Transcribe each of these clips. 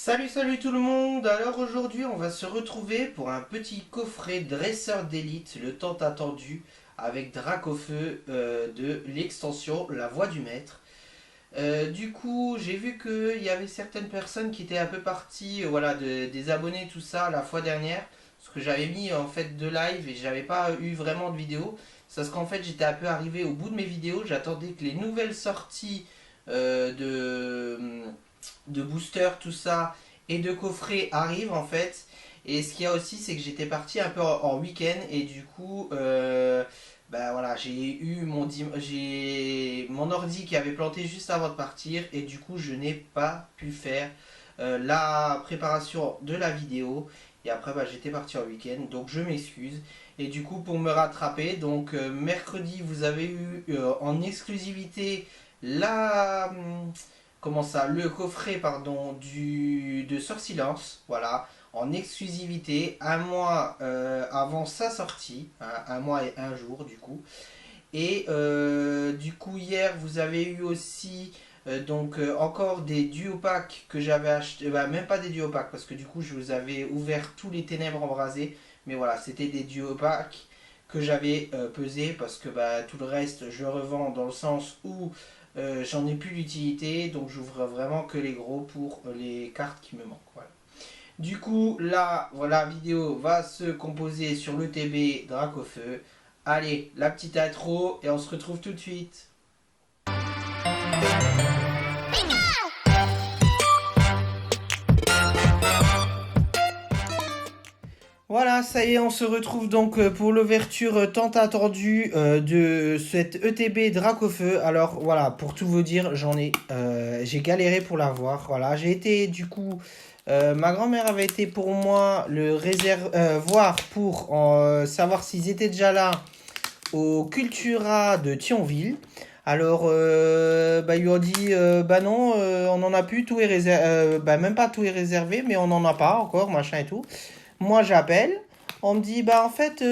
Salut tout le monde. Alors aujourd'hui on va se retrouver pour un petit coffret dresseur d'élite, le tant attendu, avec Dracofeu de l'extension La Voix du Maître. Du coup j'ai vu qu'il y avait certaines personnes qui étaient un peu parties, voilà, des abonnés, tout ça, la fois dernière. Parce que j'avais mis en fait deux lives et j'avais pas eu vraiment de vidéo. C'est parce qu'en fait j'étais un peu arrivé au bout de mes vidéos, j'attendais que les nouvelles sorties de booster, tout ça, et de coffret arrivent en fait. Et ce qu'il y a aussi, c'est que j'étais parti un peu en week-end et du coup, bah voilà, j'ai eu j'ai mon ordi qui avait planté juste avant de partir et du coup, je n'ai pas pu faire la préparation de la vidéo. Et après, bah, j'étais parti en week-end, donc je m'excuse. Et du coup, pour me rattraper, donc mercredi, vous avez eu en exclusivité la, comment ça, le coffret pardon de Sortilence, voilà, en exclusivité un mois avant sa sortie, hein, un mois et un jour du coup. Et du coup hier vous avez eu aussi encore des duo packs que j'avais acheté, bah, même pas des duo packs parce que du coup je vous avais ouvert tous les ténèbres embrasées, mais voilà, c'était des duo packs que j'avais pesé parce que bah, tout le reste je revends dans le sens où j'en ai plus d'utilité, donc j'ouvre vraiment que les gros pour les cartes qui me manquent. Voilà. Du coup, là, voilà, la vidéo va se composer sur le TB Dracofeu. Allez, la petite intro et on se retrouve tout de suite. Voilà, ça y est, on se retrouve donc pour l'ouverture tant attendue de cette ETB Dracofeu. Alors voilà, pour tout vous dire, j'ai galéré pour l'avoir. Voilà, j'ai été du coup, ma grand-mère avait été pour moi voir pour savoir s'ils étaient déjà là au Cultura de Thionville. Alors, bah, ils lui ont dit, bah non, on n'en a plus, tout est réservé, bah même pas tout est réservé, mais on n'en a pas encore, machin et tout. Moi, j'appelle. On me dit, bah en fait,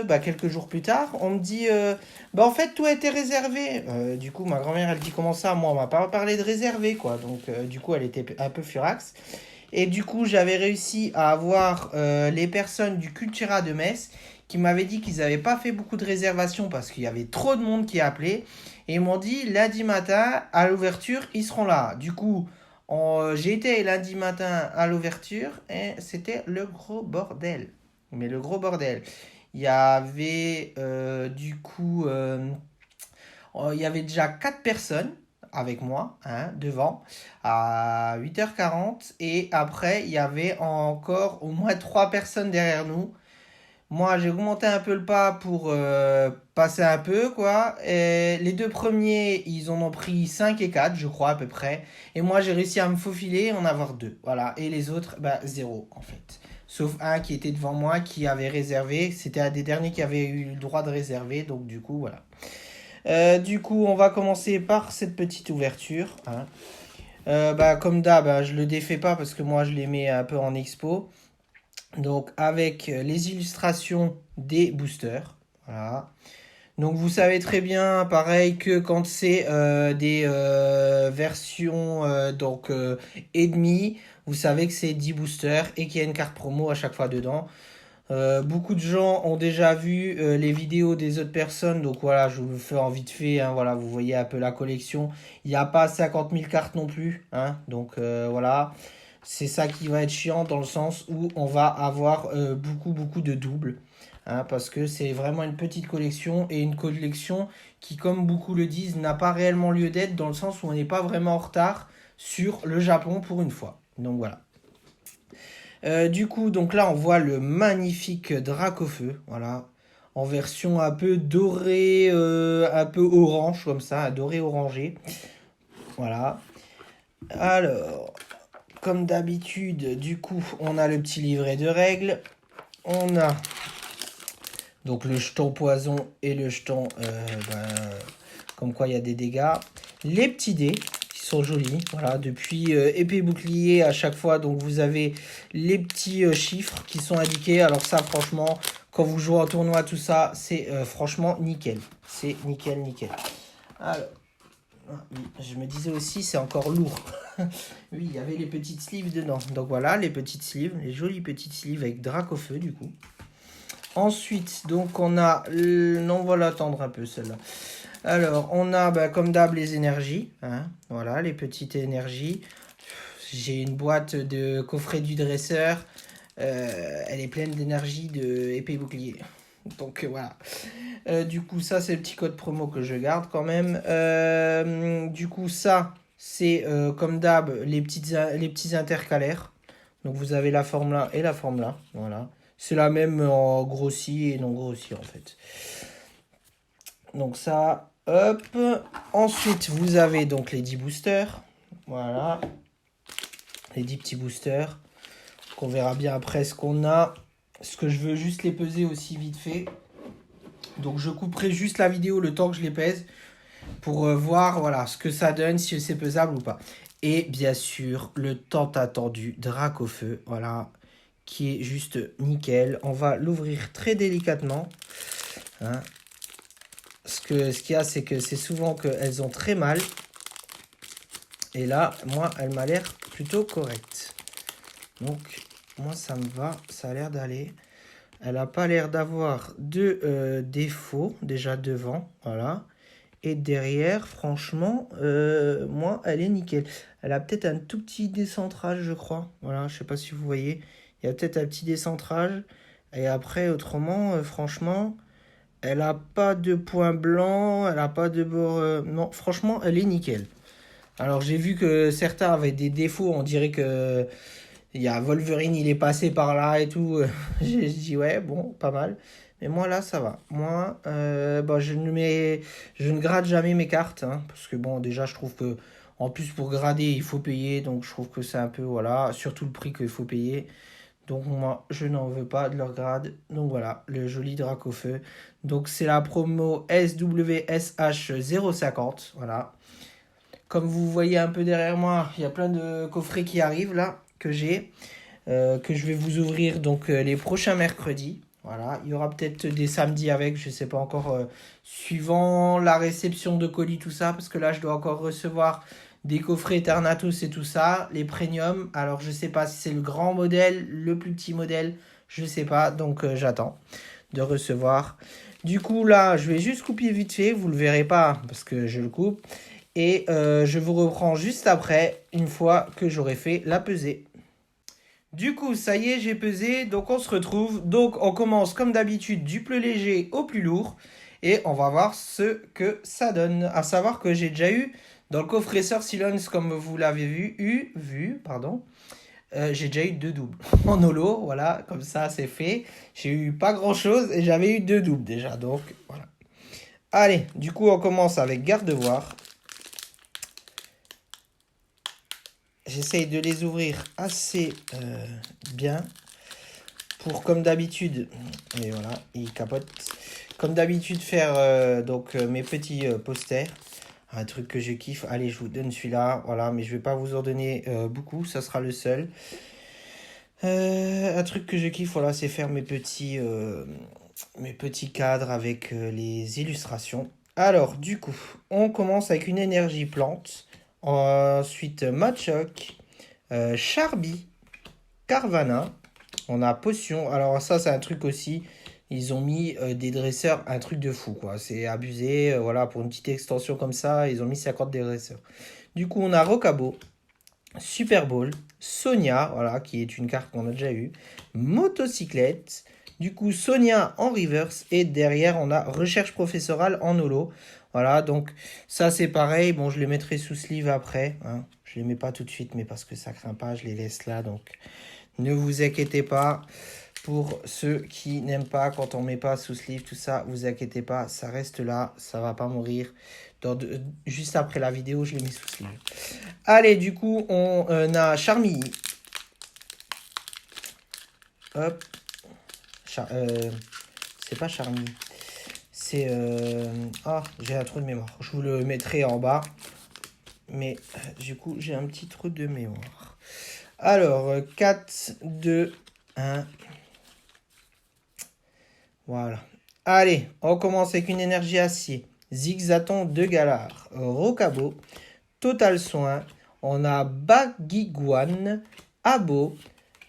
bah, quelques jours plus tard, on me dit, bah en fait, tout a été réservé. Du coup, ma grand-mère, elle dit, comment ça? Moi, on m'a pas parlé de réservé, quoi. Donc, du coup, elle était un peu furax. Et du coup, j'avais réussi à avoir les personnes du Cultura de Metz qui m'avaient dit qu'ils n'avaient pas fait beaucoup de réservations parce qu'il y avait trop de monde qui appelait. Et ils m'ont dit, lundi matin, à l'ouverture, ils seront là. Du coup, j'ai été lundi matin à l'ouverture et c'était le gros bordel. Mais le gros bordel. Il y avait il y avait déjà 4 personnes avec moi, hein, devant, à 8h40. Et après, il y avait encore au moins 3 personnes derrière nous. Moi, j'ai augmenté un peu le pas pour passer un peu, quoi. Et les deux premiers, ils en ont pris 5 et 4 je crois, à peu près. Et moi, j'ai réussi à me faufiler et en avoir 2. Voilà. Et les autres, bah, 0, en fait. Sauf un qui était devant moi, qui avait réservé. C'était un des derniers qui avait eu le droit de réserver. Donc, du coup, voilà. Du coup, on va commencer par cette petite ouverture, hein. Bah, comme d'hab, hein, je le défais pas parce que moi, je les mets un peu en expo. Donc avec les illustrations des boosters. Voilà. Donc vous savez très bien, pareil, que quand c'est des versions et demi, vous savez que c'est 10 boosters et qu'il y a une carte promo à chaque fois dedans. Beaucoup de gens ont déjà vu les vidéos des autres personnes, donc voilà, je vous le fais en vite fait, hein, voilà, vous voyez un peu la collection. Il n'y a pas 50 000 cartes non plus, hein, donc voilà. C'est ça qui va être chiant dans le sens où on va avoir beaucoup de doubles, hein, parce que c'est vraiment une petite collection et une collection qui, comme beaucoup le disent, n'a pas réellement lieu d'être dans le sens où on n'est pas vraiment en retard sur le Japon pour une fois. Donc voilà. Du coup, donc là, on voit le magnifique Dracofeu, voilà, en version un peu dorée, un peu orange comme ça, doré orangé. Voilà. Alors, comme d'habitude, du coup, on a le petit livret de règles. On a donc le jeton poison et le jeton, comme quoi il y a des dégâts. Les petits dés qui sont jolis, voilà, depuis épée bouclier à chaque fois. Donc vous avez les petits chiffres qui sont indiqués. Alors ça, franchement, quand vous jouez en tournoi, tout ça, c'est franchement nickel. C'est nickel. Alors, Ah, oui, je me disais aussi, c'est encore lourd. Oui, il y avait les petites sleeves dedans. Donc voilà, les petites sleeves, les jolies petites sleeves avec drac au feu du coup. Ensuite, donc on a... Non, on va l'attendre un peu celle-là. Alors, on a bah, comme d'hab les énergies. Hein, voilà, les petites énergies. J'ai une boîte de coffret du dresseur. Elle est pleine d'énergie de épée bouclier. Donc voilà. Du coup, ça, c'est le petit code promo que je garde quand même. Du coup, ça, c'est comme d'hab les petits intercalaires. Donc vous avez la forme là et la forme là. Voilà. C'est la même en grossi et non grossi en fait. Donc ça, hop. Ensuite, vous avez donc les 10 boosters. Voilà. Les 10 petits boosters. Qu'on verra bien après ce qu'on a. Ce que je veux juste les peser aussi vite fait. Donc je couperai juste la vidéo le temps que je les pèse pour voir voilà, ce que ça donne, si c'est pesable ou pas. Et bien sûr, le tant attendu drac au feu, voilà, qui est juste nickel. On va l'ouvrir très délicatement. Hein. Ce qu'il y a, c'est que c'est souvent qu'elles ont très mal. Et là, moi, elle m'a l'air plutôt correcte. Donc, moi, ça me va, ça a l'air d'aller. Elle n'a pas l'air d'avoir de défauts, déjà devant, voilà. Et derrière, franchement, moi, elle est nickel. Elle a peut-être un tout petit décentrage, je crois. Voilà, je sais pas si vous voyez. Il y a peut-être un petit décentrage. Et après, autrement, franchement, elle a pas de point blanc. Elle a pas de bord... Non, franchement, elle est nickel. Alors, j'ai vu que certains avaient des défauts. On dirait que... Il y a Wolverine, il est passé par là et tout. J'ai dit, ouais, bon, pas mal. Mais moi, là, ça va. Moi, bah, je ne grade jamais mes cartes. Hein, parce que, bon, déjà, je trouve que, en plus, pour grader, il faut payer. Donc, je trouve que c'est un peu, voilà, surtout le prix qu'il faut payer. Donc, moi, je n'en veux pas de leur grade. Donc, voilà, le joli drac au feu. Donc, c'est la promo SWSH050. Voilà. Comme vous voyez un peu derrière moi, il y a plein de coffrets qui arrivent là, que j'ai. Que je vais vous ouvrir donc les prochains mercredis. Voilà, il y aura peut-être des samedis avec, je sais pas encore, suivant la réception de colis, tout ça, parce que là, je dois encore recevoir des coffrets Eternatus et tout ça, les premium. Alors, je sais pas si c'est le grand modèle, le plus petit modèle, je sais pas, donc j'attends de recevoir. Du coup, là, je vais juste couper vite fait, vous le verrez pas parce que je le coupe. Et je vous reprends juste après, une fois que j'aurai fait la pesée. Du coup, ça y est, j'ai pesé, donc on se retrouve. Donc on commence comme d'habitude du plus léger au plus lourd. Et on va voir ce que ça donne. À savoir que j'ai déjà eu, dans le coffret Silence, comme vous l'avez vu, pardon. J'ai déjà eu deux doubles. En holo, voilà, comme ça c'est fait. J'ai eu pas grand chose et j'avais eu deux doubles déjà, donc voilà. Allez, du coup on commence avec Gardevoir. J'essaye de les ouvrir assez bien. Pour comme d'habitude, et voilà, il capote. Comme d'habitude, faire mes petits posters. Un truc que je kiffe. Allez, je vous donne celui-là. Voilà, mais je vais pas vous en donner beaucoup. Ça sera le seul. Un truc que je kiffe, voilà, c'est faire mes petits cadres avec les illustrations. Alors, du coup, on commence avec une énergie plante. Ensuite, Machoc, Charby, Carvana. On a potion. Alors ça, c'est un truc aussi. Ils ont mis des dresseurs, un truc de fou, quoi. C'est abusé. Voilà, pour une petite extension comme ça, ils ont mis 50 des dresseurs. Du coup, on a Rocabo, Super Bowl, Sonia, voilà, qui est une carte qu'on a déjà eue. Motocyclette. Du coup, Sonia en reverse. Et derrière, on a Recherche professorale en holo. Voilà, donc ça, c'est pareil. Bon, je les mettrai sous sleeve après. Hein. Je les mets pas tout de suite, mais parce que ça craint pas, je les laisse là. Donc, ne vous inquiétez pas. Pour ceux qui n'aiment pas quand on met pas sous sleeve, tout ça, vous inquiétez pas, ça reste là, ça va pas mourir. Juste après la vidéo, je l'ai mis sous sleeve. Allez, du coup, on a Charmilly. Hop. C'est pas Charmilly. C'est... Ah, j'ai un trou de mémoire. Je vous le mettrai en bas. Mais du coup, j'ai un petit trou de mémoire. Alors, 4, 2, 1... Voilà. Allez, on commence avec une énergie acier. Zigzaton de Galar, Rocabo, Total Soin, on a Bagiguan, Abo,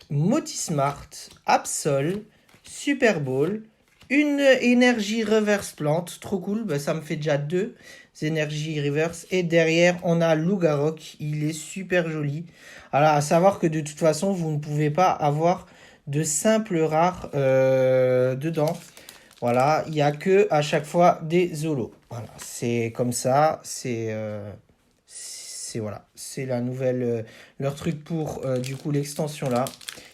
Motismart, Absol, Super Bowl, une énergie reverse plante, trop cool, bah, ça me fait déjà 2 énergies reverse. Et derrière, on a Lugarok, il est super joli. Alors, à savoir que de toute façon, vous ne pouvez pas avoir de simples rares dedans. Voilà, il n'y a que à chaque fois des holos. Voilà, c'est comme ça, voilà, c'est la nouvelle leur truc pour du coup l'extension là.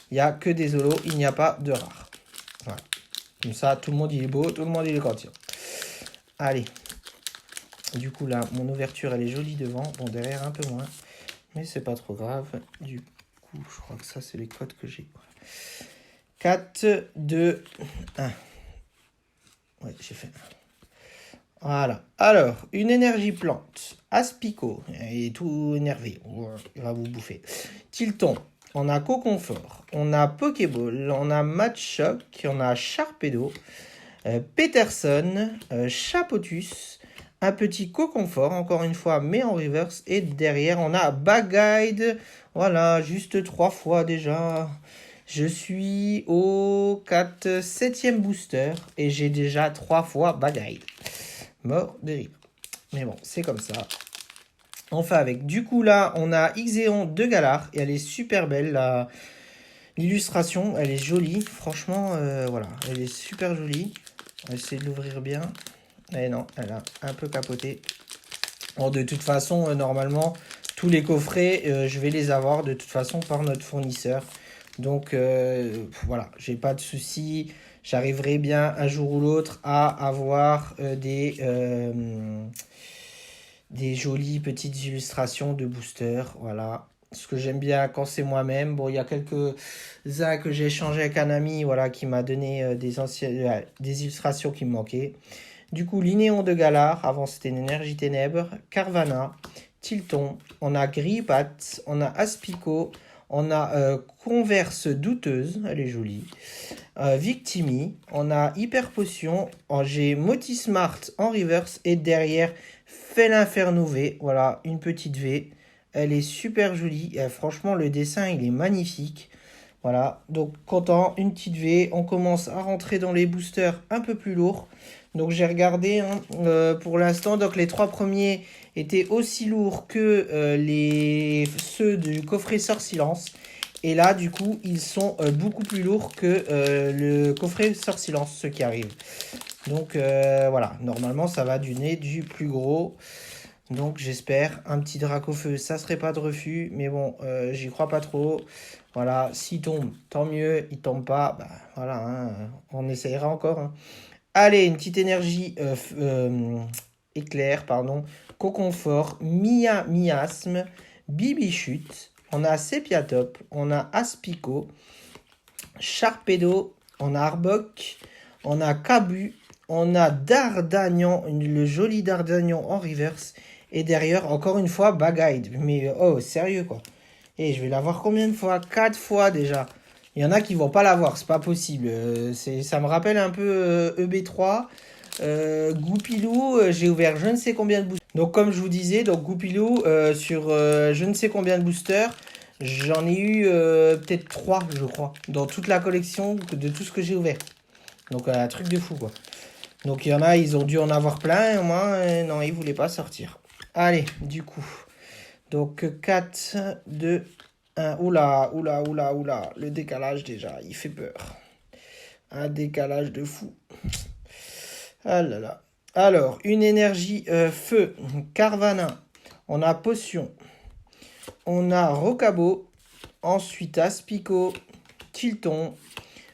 Il n'y a que des holos, il n'y a pas de rares. Voilà. Comme ça, tout le monde il est beau, tout le monde il est content. Allez. Du coup là, mon ouverture elle est jolie devant, bon derrière un peu moins, mais c'est pas trop grave. Du coup, je crois que ça c'est les codes que j'ai. 4, 2, 1. Ouais, j'ai fait 1. Voilà. Alors, une énergie plante. Aspico. Il est tout énervé. Il va vous bouffer. Tilton. On a Coconfort. On a Pokéball. On a Matchshock. On a Sharpedo. Peterson. Chapotus. Un petit Coconfort, encore une fois, mais en reverse. Et derrière, on a Bagguide. Voilà, juste 3 fois déjà. Je suis au 7e booster. Et j'ai déjà 3 fois Bagguide. Mort de rire. Mais bon, c'est comme ça. On fait avec. Du coup, là, on a Ixéon de Galar. Et elle est super belle. L'illustration, elle est jolie. Franchement, voilà. Elle est super jolie. On va essayer de l'ouvrir bien. Et non, elle a un peu capoté. Bon, de toute façon, normalement, tous les coffrets, je vais les avoir de toute façon par notre fournisseur. Donc, voilà, j'ai pas de souci. J'arriverai bien un jour ou l'autre à avoir des jolies petites illustrations de boosters. Voilà. Ce que j'aime bien quand c'est moi-même. Bon, il y a quelques-uns que j'ai échangé avec un ami, voilà, qui m'a donné des illustrations qui me manquaient. Du coup, Linéon de Galar, avant c'était une énergie ténèbres, Carvana, Tilton, on a Gripat, on a Aspico, on a Converse douteuse, elle est jolie, Victimi, on a Hyper Potion, j'ai Motismart en reverse et derrière Félin V, voilà, une petite V, elle est super jolie, et, franchement le dessin il est magnifique. Voilà, donc content, une petite V, on commence à rentrer dans les boosters un peu plus lourds. Donc j'ai regardé hein, pour l'instant, donc les 3 premiers étaient aussi lourds que ceux du coffret Sort Silence. Et là du coup ils sont beaucoup plus lourds que le coffret Sort Silence, ceux qui arrivent. Donc voilà, normalement ça va du nez du plus gros. Donc j'espère un petit Dracofeu, ça serait pas de refus, mais bon, j'y crois pas trop. Voilà, s'il tombe, tant mieux, il tombe pas, bah voilà, hein, on essayera encore. Hein. Allez, une petite énergie éclair, pardon, Coconfort, Miasme, Bibichute, on a Sepiatop, on a Aspico, Sharpedo, on a Arbok, on a Cabu, on a Dardagnan, le joli Dardagnan en reverse. Et derrière, encore une fois, Bagguide. Mais oh, sérieux quoi. Et je vais l'avoir combien de fois? 4 fois déjà. Il y en a qui vont pas l'avoir, c'est pas possible. Ça me rappelle un peu EB3. Goupilou, j'ai ouvert je ne sais combien de boosters. Donc comme je vous disais, donc Goupilou, sur je ne sais combien de boosters, j'en ai eu peut-être 3 je crois. Dans toute la collection de tout ce que j'ai ouvert. Donc un truc de fou quoi. Donc il y en a, ils ont dû en avoir plein. Et moi, non, ils voulaient pas sortir. Allez, du coup. Donc 4, 2, 1. Oula, oula, oula, oula. Le décalage déjà, il fait peur. Un décalage de fou. Ah là là. Alors, une énergie feu. Carvana. On a Potion. On a Rocabo. Ensuite, Aspico. Tilton.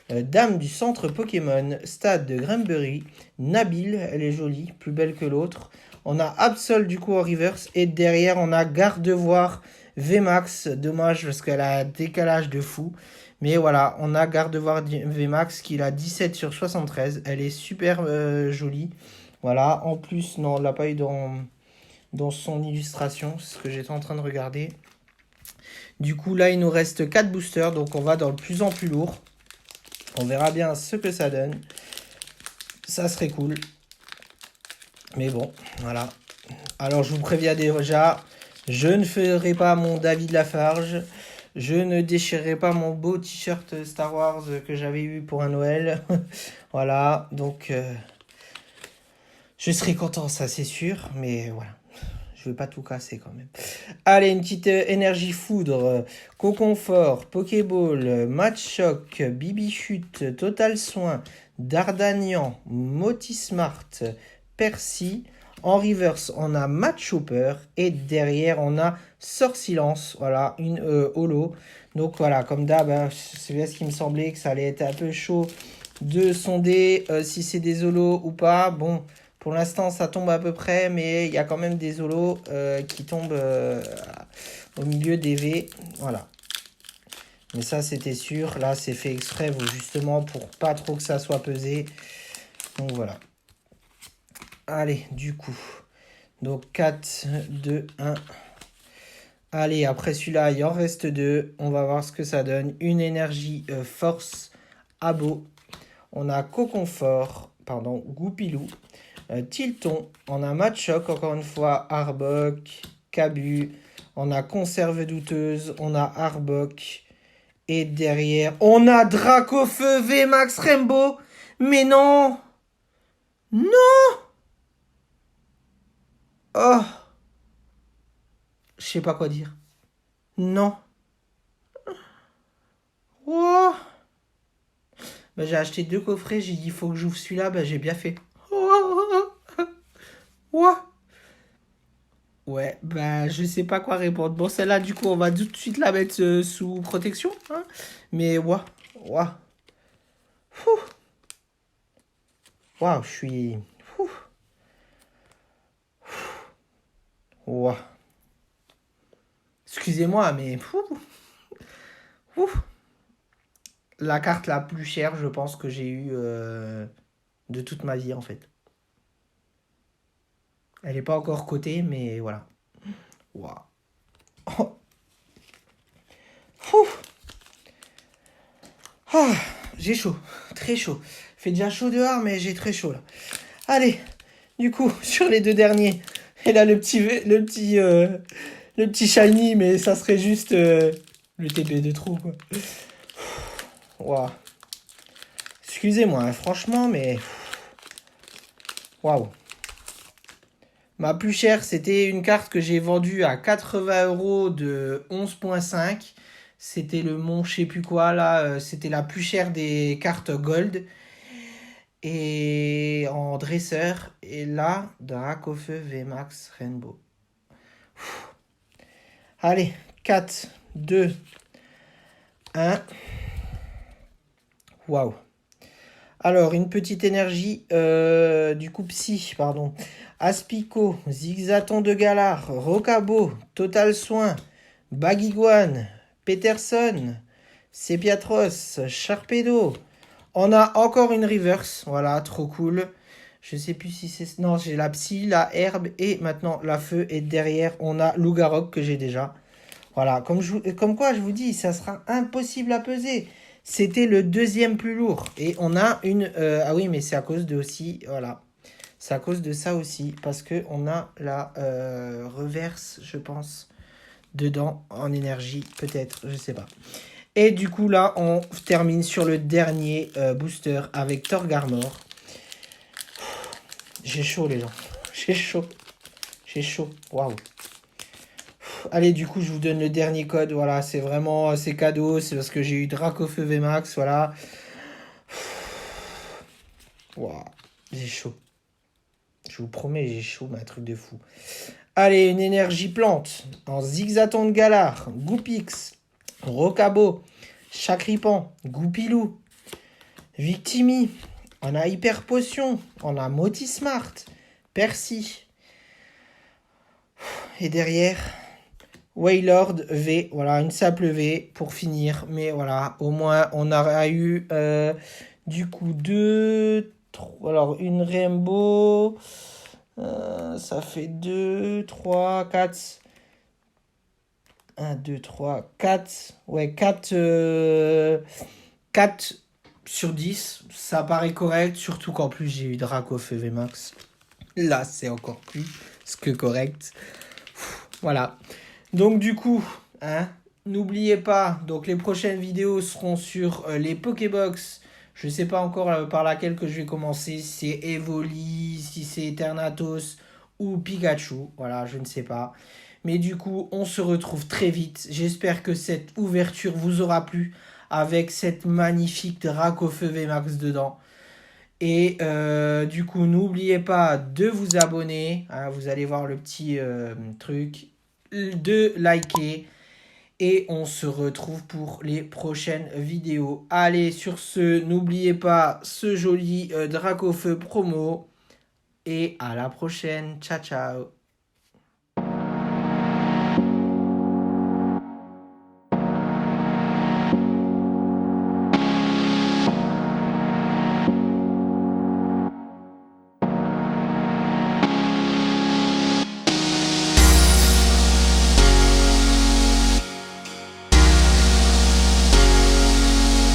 Dame du centre Pokémon. Stade de Granbury. Nabil, elle est jolie. Plus belle que l'autre. On a Absol du coup en reverse. Et derrière, on a Gardevoir VMAX. Dommage parce qu'elle a un décalage de fou. Mais voilà, on a Gardevoir VMAX qui a 17 sur 73. Elle est super jolie. Voilà, en plus, non, on ne l'a pas eu dans son illustration. C'est ce que j'étais en train de regarder. Du coup, là, il nous reste 4 boosters. Donc, on va dans le plus en plus lourd. On verra bien ce que ça donne. Ça serait cool. Mais bon, voilà. Alors, je vous préviens déjà, je ne ferai pas mon David Lafarge. Je ne déchirerai pas mon beau t-shirt Star Wars que j'avais eu pour un Noël. Voilà, donc je serai content, ça c'est sûr. Mais voilà, je veux pas tout casser quand même. Allez, une petite énergie foudre, Coconfort, Pokéball, Match Choc, Bibi Chute, Total Soin, Dardanian, Motismart, Percy. En reverse, on a Match Chopper et derrière, on a Sort Silence. Voilà, une holo. Donc voilà, comme d'hab, hein, c'est bien ce qui me semblait que ça allait être un peu chaud de sonder si c'est des holos ou pas. Bon, pour l'instant, ça tombe à peu près, mais il y a quand même des holos qui tombent au milieu des V. Voilà. Mais ça, c'était sûr. Là, c'est fait exprès, justement, pour pas trop que ça soit pesé. Donc voilà. Allez, du coup. Donc 4, 2, 1. Allez, après celui-là, il en reste 2. On va voir ce que ça donne. Une énergie force abo. On a Coconfort, pardon, Goupilou. Tilton, on a Matchoc, encore une fois, Arbok, Cabu, on a Conserve douteuse, on a Arbok, et derrière, on a Dracofeu VMAX Rainbow. Mais non! Non! Oh! Je sais pas quoi dire. Non. Oh! Bah, j'ai acheté 2 coffrets, j'ai dit il faut que j'ouvre celui-là, bah j'ai bien fait. Oh! Oh! Ouais, bah je sais pas quoi répondre. Bon, celle-là, du coup, on va tout de suite la mettre sous protection. Hein. Mais, ouah, ouah. Waouh, je suis... Ouah. Excusez-moi, mais... La carte la plus chère, je pense, que j'ai eue de toute ma vie, en fait. Elle n'est pas encore cotée, mais voilà. Waouh. Oh. Ah, j'ai chaud, très chaud. Il fait déjà chaud dehors, mais j'ai très chaud là. Allez, du coup, sur les 2 derniers. Et là, le petit shiny, mais ça serait juste le TP de trop, quoi. Waouh. Excusez-moi, hein, franchement, mais... Waouh. Ma plus chère, c'était une carte que j'ai vendue à 80 € de 11.5. C'était le Mont je sais plus quoi, là. C'était la plus chère des cartes Gold. Et en dresseur. Et là, Dracofeu VMAX Rainbow. Allez, 4, 2, 1. Waouh. Alors, une petite énergie du coup psy, pardon. Aspico, Zigzaton de Galar, Rocabo, Total Soin, Bagiguan, Peterson, Sepiatros, Sharpedo. On a encore une reverse, voilà, trop cool. Je sais plus si c'est... Non, j'ai la psy, la herbe et maintenant la feu. Et derrière, on a Lougarok que j'ai déjà. Voilà, comme quoi je vous dis, ça sera impossible à peser. C'était le 2e plus lourd. Et on a une... ah oui, mais c'est à cause de aussi... Voilà. C'est à cause de ça aussi. Parce qu'on a la reverse, je pense, dedans, en énergie. Peut-être, je sais pas. Et du coup, là, on termine sur le dernier booster avec Torgarmor. J'ai chaud, les gens. J'ai chaud. J'ai chaud. Waouh. Allez, du coup, je vous donne le dernier code. Voilà, c'est vraiment... C'est cadeau. C'est parce que j'ai eu Dracofeu VMAX. Voilà. Waouh. J'ai chaud. Je vous promets, j'ai chaud, mais un truc de fou. Allez, une énergie plante. En Zigzaton de Galar. Goupix. Rocabo. Chacripan. Goupilou. Victimi. On a Hyper Potion. On a Motismart. Percy. Et derrière, Waylord V. Voilà, une simple V pour finir. Mais voilà, au moins, on aura eu du coup 2, 3. Alors, une Rainbow. Ça fait 2, 3, 4. 1, 2, 3, 4. Ouais, 4, 4 sur 10. Ça paraît correct. Surtout qu'en plus, j'ai eu Dracofeu VMAX. Là, c'est encore plus que correct. Voilà. Donc du coup, hein, n'oubliez pas, donc les prochaines vidéos seront sur les Pokébox. Je sais pas encore par laquelle que je vais commencer, si c'est Evoli, si c'est Eternatus ou Pikachu. Voilà, je ne sais pas. Mais du coup, on se retrouve très vite. J'espère que cette ouverture vous aura plu avec cette magnifique Dracofeu VMAX dedans. Et du coup, n'oubliez pas de vous abonner, hein, vous allez voir le petit truc, de liker. Et on se retrouve pour les prochaines vidéos. Allez, sur ce, n'oubliez pas ce joli Dracofeu promo. Et à la prochaine. Ciao, ciao.